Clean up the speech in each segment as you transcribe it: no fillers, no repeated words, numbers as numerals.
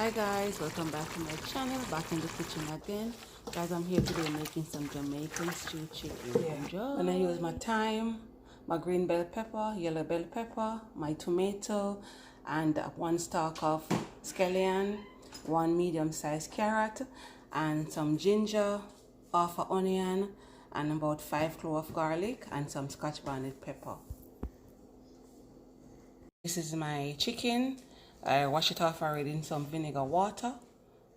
Hi guys, welcome back to my channel, back in the kitchen again. Guys, I'm here today making some Jamaican stew chicken. Enjoy. I'm gonna use my thyme, my green bell pepper, yellow bell pepper, my tomato, and 1 stalk of scallion, 1 medium-sized carrot, and some ginger, half an onion, and about 5 cloves of garlic, and some scotch bonnet pepper. This is my chicken. I wash it off already in some vinegar water,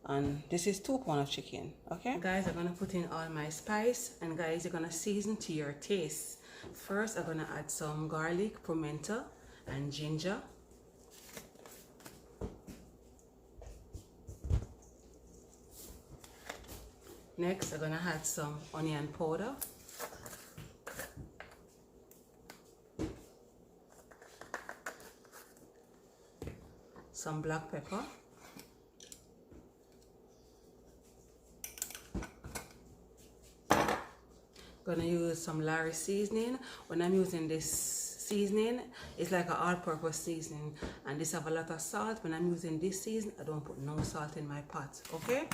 and this is 2 pounds of chicken. Okay guys, I'm gonna put in all my spice, and guys, you're gonna season to your taste. First, I'm gonna add some garlic, pimento, and ginger. Next, I'm gonna add some onion powder. Some black pepper, gonna use some Larry seasoning. When I'm using this seasoning, it's like an all-purpose seasoning, and this have a lot of salt. When I'm using this season, I don't put no salt in my pot. Okay,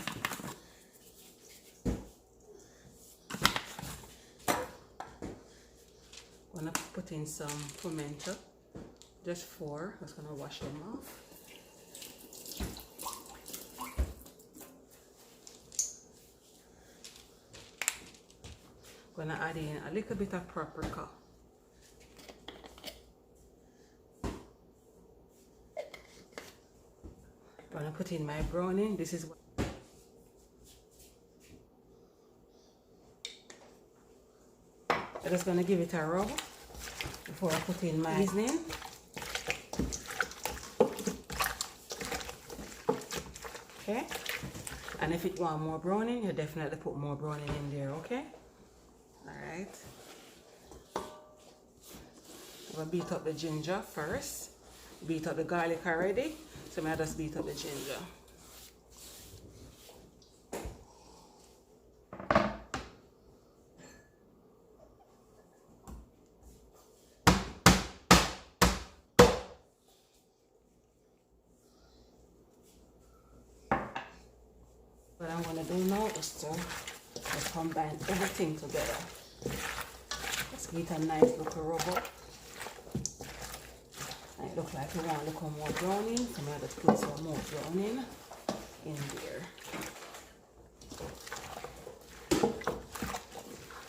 gonna put in some pimento, just 4. I'm just gonna wash them off. Gonna add in a little bit of paprika. Gonna put in my browning. This is what I'm just gonna give it a rub before I put in my seasoning. Okay, and if it want more browning, you definitely put more browning in there. Okay. Alright, I'm going to beat up the ginger first. Beat up the garlic already, so I just beat up the ginger. What I'm going to do now is to combine everything together. Let's get a nice little rubber. And it looks like we want a little more browning, so I'm going to put some more browning in there.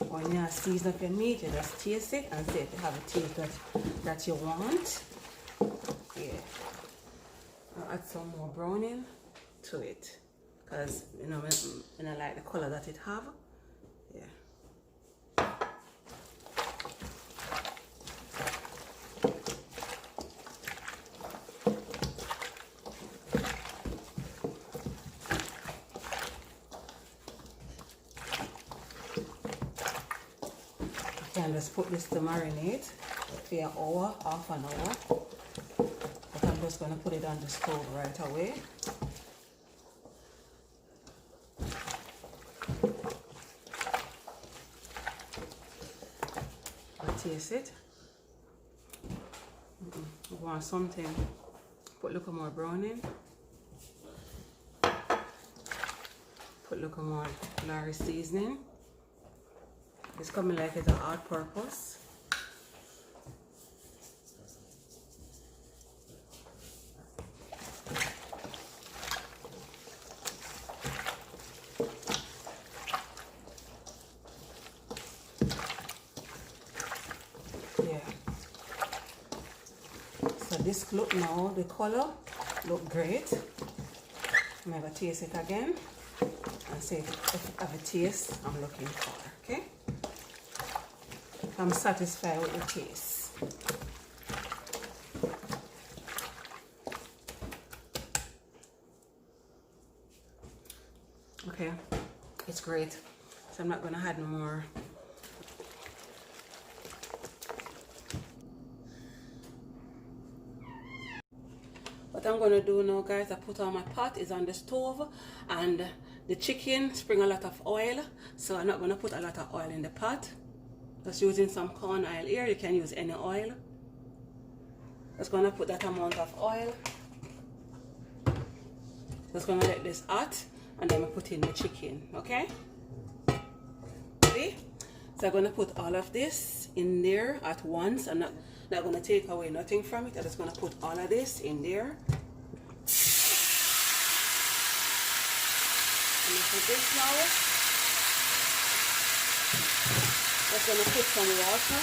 When you season up your meat, you just taste it and see if you have a taste that you want. Yeah. I'll add some more browning to it, because you know, I like the color that it have. Yeah. I can just put this to marinate for an hour, half an hour. But I'm just going to put it on the stove right away. Taste it. I want something. Put a little more browning. Put a little more Larry seasoning. It's coming like it's an all-purpose. So this look now, the color look great. I'm going to taste it again and see if it have a taste I'm looking for. Okay, I'm satisfied with the taste. Okay, it's great. So I'm not going to add no more. What I'm going to do now, guys, I put on my pot, is on the stove, and the chicken spring a lot of oil, so I'm not going to put a lot of oil in the pot. Just using some corn oil here. You can use any oil. Just going to put that amount of oil. Just gonna let this hot and then I put in the chicken, okay? See? So I'm gonna put all of this in there at once. I'm not gonna take away nothing from it. I'm just gonna put all of this in there. And put this now. Just gonna put some water.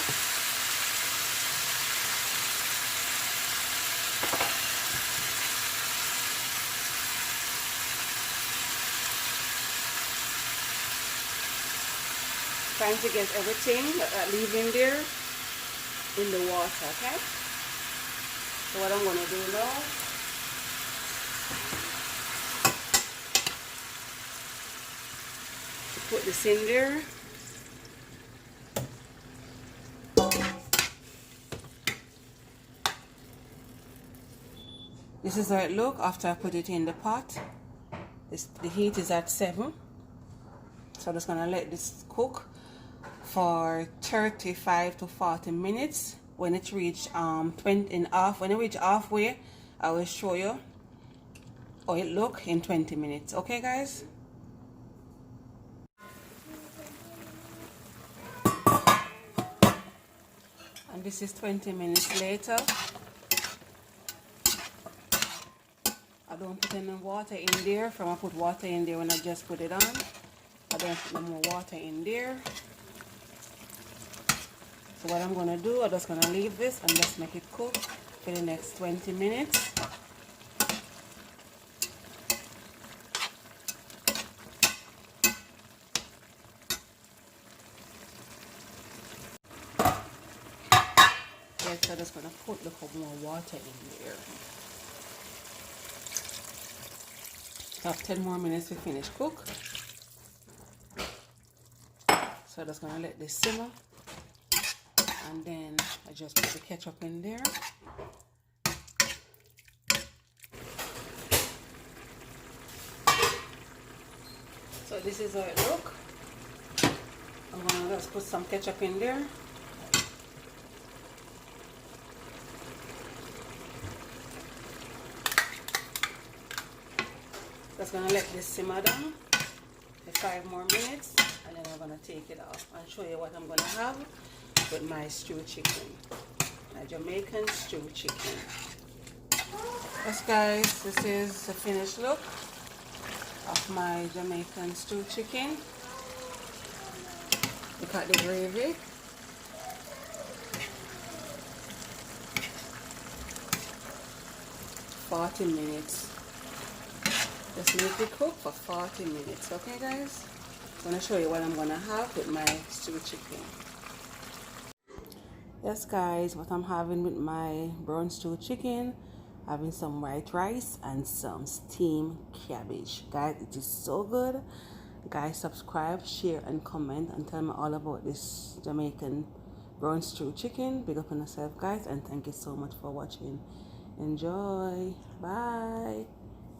Trying to get everything leaving there in the water, okay? So what I'm gonna do now, put this in there. This is how it looks after I put it in the pot. The heat is at 7. So I'm just gonna let this cook for 35 to 40 minutes. When it reach when it reach halfway, I will show you how it look in 20 minutes. Okay, guys? And this is 20 minutes later. I don't put any water in there. From I put water in there when I just put it on. I don't put no more water in there. So what I'm gonna do, I'm just gonna leave this and just make it cook for the next 20 minutes. Yes, I'm just gonna put a little more water in there. Have 10 more minutes to finish cook. So I'm just gonna let this simmer. And then I just put the ketchup in there. So this is how it look. I'm gonna just put some ketchup in there. Just gonna let this simmer down for 5 more minutes, and then I'm gonna take it off and show you what I'm gonna have with my stew chicken, my Jamaican stew chicken. Yes, guys, this is the finished look of my Jamaican stew chicken. Look at the gravy. $40 minutes. Just make it cook for 40 minutes, okay, guys? I'm gonna show you what I'm gonna have with my stew chicken. Yes, guys, what I'm having with my brown stew chicken, having some white rice and some steamed cabbage. Guys, it is so good. Guys, subscribe, share, and comment, and tell me all about this Jamaican brown stew chicken. Big up on yourself, guys, and thank you so much for watching. Enjoy. Bye.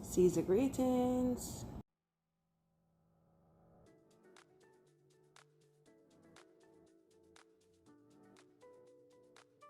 Caesar greetings.